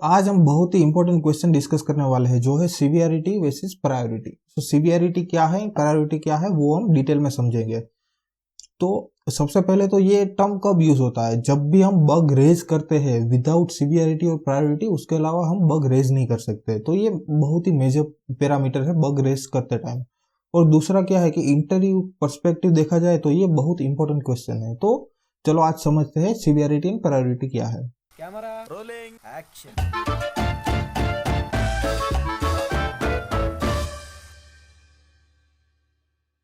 आज हम बहुत ही इंपॉर्टेंट क्वेश्चन डिस्कस करने वाले हैं जो है सीवियरिटी वर्सेस प्रायोरिटी। तो सीवियरिटी क्या है, प्रायोरिटी क्या है, वो हम डिटेल में समझेंगे। तो सबसे पहले तो ये टर्म कब यूज होता है, जब भी हम बग रेज करते हैं विदाउट सीवियरिटी और प्रायोरिटी, उसके अलावा हम बग रेज नहीं कर सकते। तो ये बहुत ही मेजर पैरामीटर है बग रेज करते टाइम। और दूसरा क्या है कि इंटरव्यू पर्सपेक्टिव देखा जाए तो ये बहुत इंपॉर्टेंट क्वेश्चन है। तो चलो आज समझते हैं सीवियरिटी एंड प्रायोरिटी क्या है। Camera rolling action.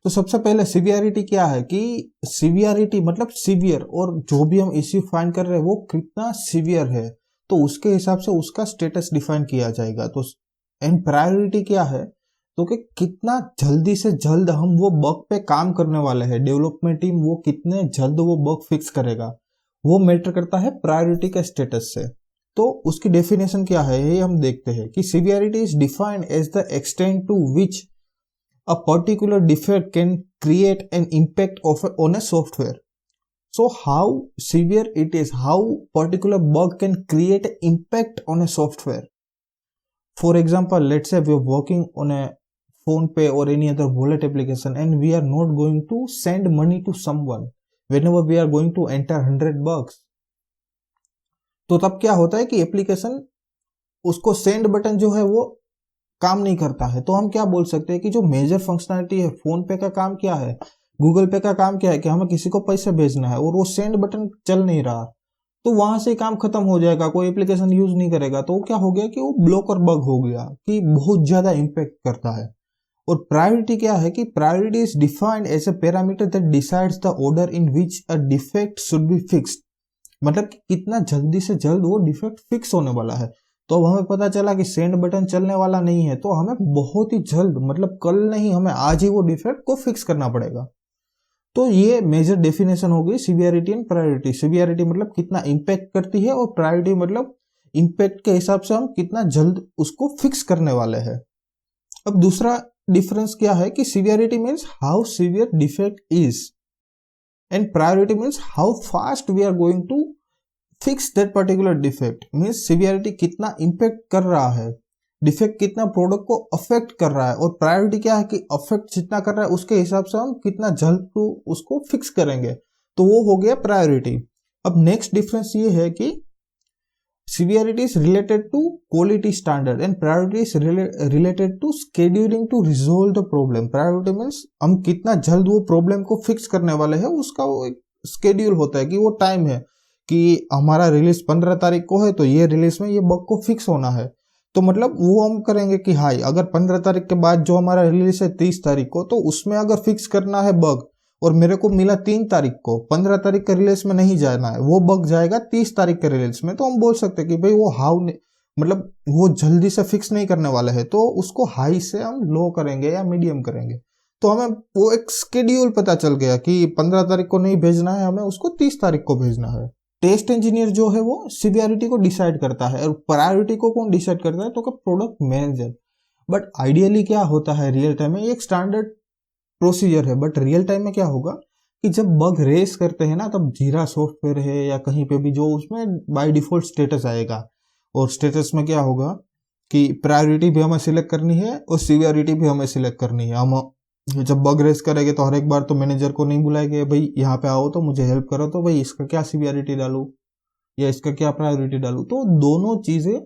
तो सबसे पहले सीवियरिटी क्या है कि सीवियरिटी मतलब सीवियर, और जो भी हम इश्यू फाइंड कर रहे हैं वो कितना सीवियर है तो उसके हिसाब से उसका स्टेटस डिफाइन किया जाएगा। तो एंड प्रायोरिटी क्या है तो कि कितना जल्दी से जल्द हम वो बग पे काम करने वाले हैं, डेवलपमेंट टीम वो कितने जल्द वो बग फिक्स करेगा, वो मैटर करता है प्रायोरिटी के स्टेटस से। तो उसकी डेफिनेशन क्या है ये हम देखते हैं कि severity is defined as the extent to which a particular defect can create an impact on a software. So how severe it is, how particular bug can create an impact on a software. For example, let's say we are working on a phone pay or any other wallet application and we are not going to send money to someone whenever we are going to enter 100 bucks. तो तब क्या होता है कि application उसको send button जो है वो काम नहीं करता है। तो हम क्या बोल सकते हैं कि जो मेजर फंक्शनैलिटी है फोन पे का काम क्या है, गूगल पे का काम क्या है कि हमें किसी को पैसे भेजना है और वो सेंड बटन चल नहीं रहा, तो वहां से काम खत्म हो जाएगा, कोई एप्लीकेशन यूज नहीं करेगा। तो क्या हो गया कि वो ब्लॉकर बग हो गया कि बहुत ज्यादा इंपैक्ट करता है। और प्रायोरिटी क्या है कि priority is defined as a parameter that decides the order in which a defect should be fixed, मतलब कितना जल्दी से जल्द वो डिफेक्ट फिक्स होने वाला है। तो अब हमें पता चला कि सेंड बटन चलने वाला नहीं है, तो हमें बहुत ही जल्द, मतलब कल नहीं, हमें आज ही वो डिफेक्ट को फिक्स करना पड़ेगा। तो ये मेजर डेफिनेशन हो गई सीवियरिटी एंड प्रायोरिटी। सीवियरिटी मतलब कितना इंपैक्ट करती है और प्रायोरिटी मतलब इंपैक्ट के हिसाब से हम कितना जल्द उसको फिक्स करने वाले हैं। अब दूसरा डिफरेंस क्या है कि severity means how severe defect is and priority means how fast we are going to fix that particular defect. Means severity कितना इंपैक्ट कर रहा है, डिफेक्ट कितना प्रोडक्ट को अफेक्ट कर रहा है, और प्रायोरिटी क्या है कि अफेक्ट जितना कर रहा है उसके हिसाब से हम कितना जल्द तो उसको फिक्स करेंगे। तो वो हो गया प्रायोरिटी। अब नेक्स्ट डिफरेंस ये है कि severity is related to quality standard and priority is related to scheduling to resolve the problem. Priority means हम कितना जल्द वो प्रॉब्लम को फिक्स करने वाले हैं, उसका वो एक स्केड्यूल होता है कि वो टाइम है कि हमारा रिलीज 15 तारीख को है तो ये रिलीज में ये बग को फिक्स होना है। तो मतलब वो हम करेंगे कि हाई अगर 15 तारीख के बाद जो हमारा रिलीज है 30 तारीख को, तो उसमें अगर फिक्स करना है बग और मेरे को मिला 3 तारीख को, 15 तारीख के रिलीज में नहीं जाना है, वो बग जाएगा 30 तारीख के रिलीज में, तो हम बोल सकते हैं कि भाई वो हाउ मतलब वो जल्दी से फिक्स नहीं करने वाला है, तो उसको हाई से हम लो करेंगे या मीडियम करेंगे। तो हमें वो एक स्केड्यूल पता चल गया कि 15 तारीख को नहीं भेजना है, हमें उसको 30 तारीख को भेजना है। टेस्ट इंजीनियर जो है वो सीवियरिटी को डिसाइड करता है, और प्रायोरिटी को कौन डिसाइड करता है तो प्रोडक्ट मैनेजर। बट आइडियली क्या होता है रियल टाइम में, ये एक स्टैंडर्ड प्रोसीजर है, बट रियल टाइम में क्या होगा कि जब बग रेस करते हैं ना, तब जीरा सॉफ्टवेयर है या कहीं पे भी जो उसमें बाय डिफॉल्ट स्टेटस आएगा, और स्टेटस में क्या होगा कि प्रायोरिटी भी हमें सिलेक्ट करनी है और सीवियरिटी भी हमें सिलेक्ट करनी है। हम जब बग रेस करेंगे तो हर एक बार तो मैनेजर को नहीं बुलाएंगे, भाई यहाँ पे आओ तो मुझे हेल्प करो, तो भाई इसका क्या सीवियरिटी डालूं या इसका क्या प्रायोरिटी डालूं। तो दोनों चीजें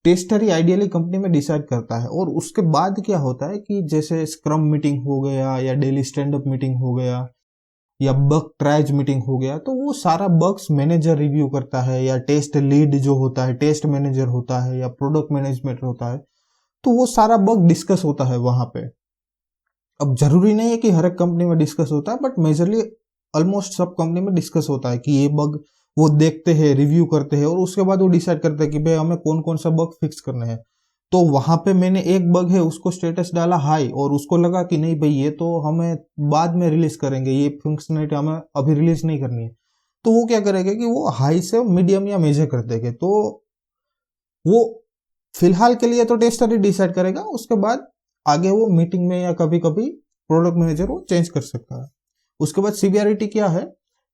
टेस्टर ही आइडियली कंपनी में डिसाइड करता है। और उसके बाद क्या होता है कि जैसे स्क्रम मीटिंग हो गया या डेली स्टैंड अप मीटिंग हो गया या बग ट्रायज मीटिंग हो गया, तो वो सारा बग्स मैनेजर रिव्यू करता है, या टेस्ट लीड जो होता है, टेस्ट मैनेजर होता है या प्रोडक्ट मैनेजमेंट होता है, तो वो सारा बग डिस्कस होता है वहां पे। अब जरूरी नहीं है कि हर एक कंपनी में डिस्कस होता है, बट मेजरली ऑलमोस्ट सब कंपनी में डिस्कस होता है कि ये बग वो देखते हैं, रिव्यू करते हैं, और उसके बाद वो डिसाइड करते हैं कि भाई हमें कौन कौन सा बग फिक्स करने हैं। तो वहां पे मैंने एक बग है उसको स्टेटस डाला हाई, और उसको लगा कि नहीं भाई ये तो हमें बाद में रिलीज करेंगे, ये फंक्शनलिटी हमें अभी रिलीज नहीं करनी है, तो वो क्या करेगा कि वो हाई से मीडियम या मेजर कर देंगे। तो वो फिलहाल के लिए तो टेस्टर ही डिसाइड करेगा, उसके बाद आगे वो मीटिंग में या कभी कभी प्रोडक्ट मैनेजर वो चेंज कर सकता है। उसके बाद सीवियरिटी क्या है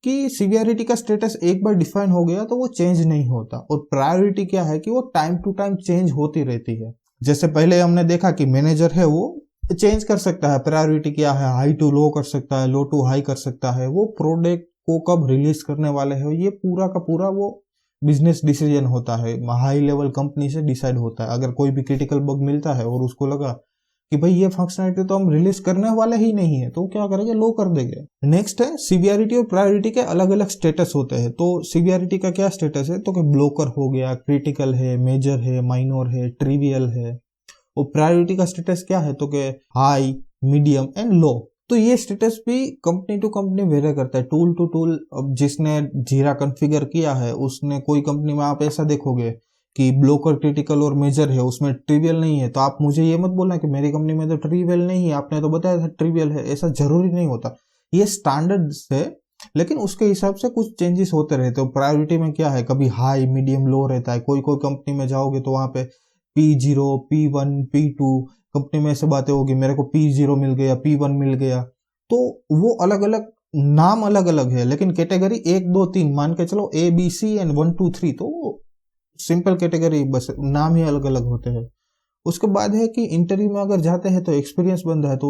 कि सीवियरिटी का स्टेटस एक बार डिफाइन हो गया तो वो चेंज नहीं होता, और प्रायोरिटी क्या है कि वो टाइम टू टाइम चेंज होती रहती है। जैसे पहले हमने देखा कि मैनेजर है वो चेंज कर सकता है, प्रायोरिटी क्या है, हाई टू लो कर सकता है, लो टू हाई कर सकता है, वो प्रोडक्ट को कब रिलीज करने वाले हो ये पूरा का पूरा वो बिजनेस डिसीजन होता है, हाई लेवल कंपनी से डिसाइड होता है। अगर कोई भी क्रिटिकल बग मिलता है और उसको लगा कि भाई ये फंक्शनलिटी तो हम रिलीज करने वाले ही नहीं है, तो क्या करेंगे, लो कर देंगे। नेक्स्ट है सीवियरिटी और प्रायोरिटी के अलग अलग स्टेटस होते हैं। तो सीवियरिटी का क्या स्टेटस है, तो कि ब्लोकर हो गया, क्रिटिकल है, मेजर है, माइनर है, ट्रिवियल है। और प्रायोरिटी का स्टेटस क्या है, तो कि हाई, मीडियम एंड लो। तो ये स्टेटस भी कंपनी टू कंपनी वेरी करता है, टूल टू टूल। अब जिसने जीरा कॉन्फ़िगर किया है उसने, कोई कंपनी में आप ऐसा देखोगे कि ब्लोकर, क्रिटिकल और मेजर है, उसमें ट्रिवियल नहीं है, तो आप मुझे ये मत बोलना कि मेरी कंपनी में तो ट्रिवियल नहीं है, आपने तो बताया था ट्रिवियल है। ऐसा जरूरी नहीं होता, ये स्टैंडर्ड है, लेकिन उसके हिसाब से कुछ चेंजेस होते रहते हो। प्रायोरिटी में क्या है, कभी हाई, मीडियम, लो रहता है। कोई कोई कंपनी में जाओगे तो वहां पे P0, P1, P2 कंपनी में ऐसे बातें होगी, मेरे को P0 मिल गया, P1 मिल गया। तो वो अलग अलग नाम अलग अलग है, लेकिन कैटेगरी 1 2 3 मान के चलो, ABC एंड 1 2 3, तो सिंपल कैटेगरी, बस नाम ही अलग अलग होते हैं। उसके बाद है कि इंटरव्यू में अगर जाते हैं तो एक्सपीरियंस बंदा है, तो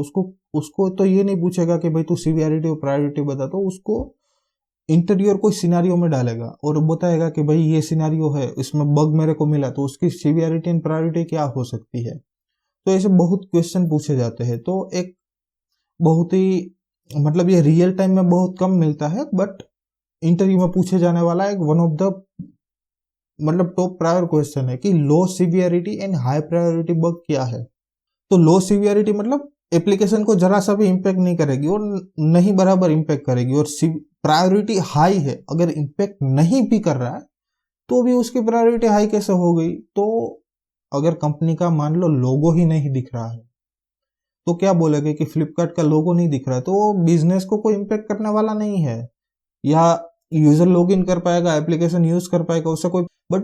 उसको तो ये नहीं पूछेगा कि भाई तू सीवियरिटी और प्रायोरिटी बता, तो उसको इंटरव्यूअर कोई सिनारियो में डालेगा और बताएगा कि भाई ये सिनारियो है, इसमें बग मेरे को मिला, तो उसकी सीवियरिटी एंड प्रायोरिटी क्या हो सकती है। तो ऐसे बहुत क्वेश्चन पूछे जाते हैं। तो एक बहुत ही, मतलब ये रियल टाइम में बहुत कम मिलता है, बट इंटरव्यू में पूछे जाने वाला एक वन ऑफ द मतलब टॉप प्रायर क्वेश्चन है कि low severity and high priority bug क्या है। तो लो सीवियरिटी मतलब एप्लीकेशन को जरा सा भी इम्पैक्ट नहीं करेगी और नहीं बराबर इम्पैक्ट करेगी, और प्रायोरिटी हाई है, अगर इम्पैक्ट नहीं भी कर रहा है तो भी उसकी प्रायोरिटी हाई कैसे हो गई। तो अगर कंपनी का मान लो लोगो ही नहीं दिख रहा है, तो क्या बोलेगे कि फ्लिपकार्ट का लोगो नहीं दिख रहा है, तो बिजनेस को कोई इम्पैक्ट करने वाला नहीं है, या यूजर लॉग इन कर पाएगा, एप्लीकेशन यूज कर पाएगा, उससे कोई, बट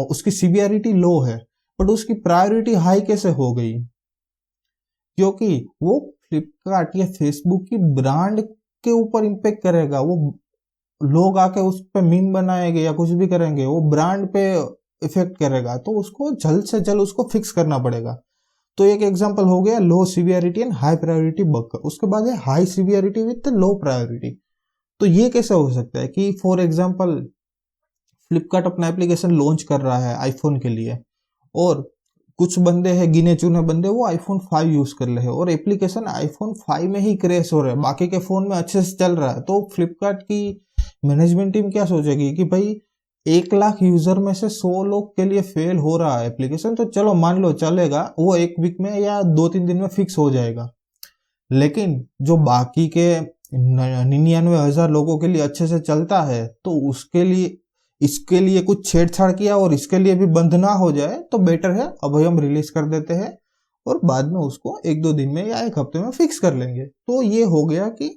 उसकी सीवियरिटी लो है, बट उसकी प्रायोरिटी हाई कैसे हो गई, क्योंकि वो फ्लिपकार्ट या फेसबुक की ब्रांड के ऊपर इम्पेक्ट करेगा। वो लोग आके उस पर मीम बनाएंगे या कुछ भी करेंगे, वो ब्रांड पे इफेक्ट करेगा, तो उसको जल्द से जल्द उसको फिक्स करना पड़ेगा। तो एक एग्जांपल हो गया low severity and high priority bug का। उसके बाद है high severity with low priority. तो ये कैसे हो सकता है कि फॉर एग्जांपल फ्लिपकार्ट अपना एप्लीकेशन लॉन्च कर रहा है आईफोन के लिए, और कुछ बंदे हैं, गिने चुने बंदे, वो आईफोन 5 यूज कर रहे हैं और एप्लीकेशन आईफोन 5 में ही क्रैश हो रहा है, बाकी के फोन में अच्छे से चल रहा है। तो फ्लिपकार्ट की मैनेजमेंट टीम क्या सोचेगी कि भाई 1 लाख यूजर में से 100 लोग के लिए फेल हो रहा है एप्लीकेशन, तो चलो मान लो चलेगा, वो 1 वीक में या 2-3 दिन में फिक्स हो जाएगा। लेकिन जो बाकी के 99,000 लोगों के लिए अच्छे से चलता है, तो उसके लिए, इसके लिए कुछ छेड़छाड़ किया और इसके लिए भी बंद ना हो जाए, तो बेटर है अभी हम रिलीज कर देते हैं और बाद में उसको 1-2 दिन में या 1 हफ्ते में फिक्स कर लेंगे। तो ये हो गया कि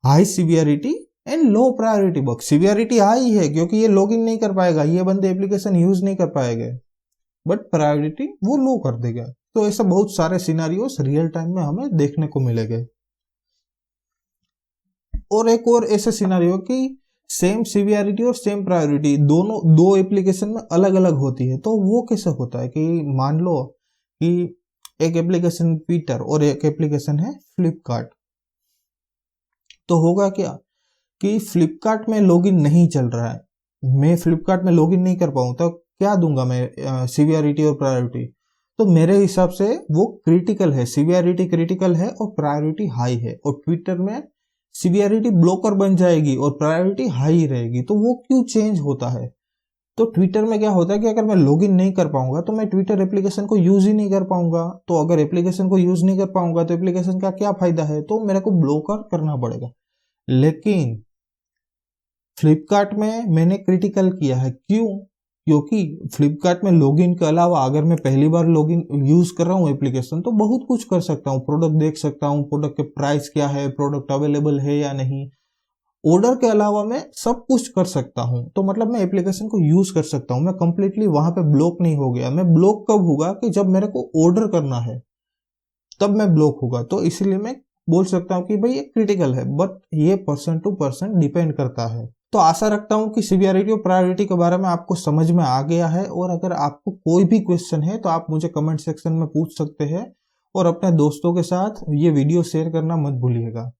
high severity and low priority bug. Severity high है क्योंकि ये लॉग इन नहीं कर पाएगा, ये बंदे एप्लीकेशन यूज नहीं कर पाएंगे, बट प्रायोरिटी वो लो कर देगा। तो ऐसा बहुत सारे सिनेरियोस रियल टाइम में हमें देखने को मिलेंगे। और एक और ऐसे सिनेरियो कि सेम सीवियरिटी और सेम प्रायोरिटी दोनों दो एप्लीकेशन में अलग अलग होती है। तो वो कैसे होता है कि मान लो कि एक एप्लीकेशन ट्विटर और एक एप्लीकेशन है फ्लिपकार्ट, तो होगा क्या कि फ्लिपकार्ट में लॉगिन नहीं चल रहा है, मैं फ्लिपकार्ट में लॉगिन नहीं कर पाऊँ, तो क्या दूंगा मैं सीवियरिटी और प्रायोरिटी। तो मेरे हिसाब से वो क्रिटिकल है, सीवियरिटी क्रिटिकल है और प्रायोरिटी हाई है, और ट्विटर में सीवियरिटी ब्लोकर बन जाएगी और प्रायोरिटी हाई रहेगी। तो वो क्यों चेंज होता है, तो ट्विटर में क्या होता है कि अगर मैं लॉगिन नहीं कर पाऊंगा तो मैं ट्विटर एप्लीकेशन को यूज ही नहीं कर पाऊंगा, तो अगर एप्लीकेशन को यूज नहीं कर पाऊंगा तो एप्लीकेशन का क्या फायदा है, तो मेरे को ब्लोकर करना पड़ेगा। लेकिन फ्लिपकार्ट में मैंने क्रिटिकल किया है, क्यों, क्योंकि फ्लिपकार्ट में लॉगिन के अलावा अगर मैं पहली बार लॉगिन यूज कर रहा हूँ एप्लीकेशन, तो बहुत कुछ कर सकता हूँ, प्रोडक्ट देख सकता हूँ, प्रोडक्ट के प्राइस क्या है, प्रोडक्ट अवेलेबल है या नहीं, ऑर्डर के अलावा मैं सब कुछ कर सकता हूँ। तो मतलब मैं एप्लीकेशन को यूज कर सकता हूँ, मैं कंप्लीटली वहां पे ब्लॉक नहीं हो गया। मैं ब्लॉक कब होगा कि जब मेरे को ऑर्डर करना है, तब मैं ब्लॉक होगा। तो इसलिए मैं बोल सकता हूँ कि भाई ये क्रिटिकल है, बट ये पर्सन टू पर्सन डिपेंड करता है। तो आशा रखता हूँ कि सीवियरिटी और प्रायोरिटी के बारे में आपको समझ में आ गया है, और अगर आपको कोई भी क्वेश्चन है तो आप मुझे कमेंट सेक्शन में पूछ सकते हैं, और अपने दोस्तों के साथ ये वीडियो शेयर करना मत भूलिएगा,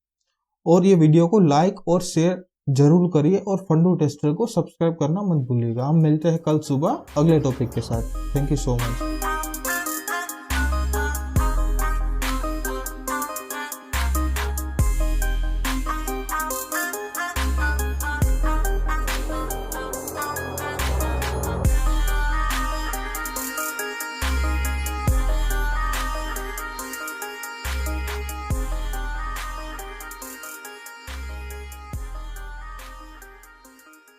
और ये वीडियो को लाइक और शेयर जरूर करिए, और फंडू टेस्टर को सब्सक्राइब करना मत भूलिएगा। हम मिलते हैं कल सुबह अगले टॉपिक के साथ। Thank you so much.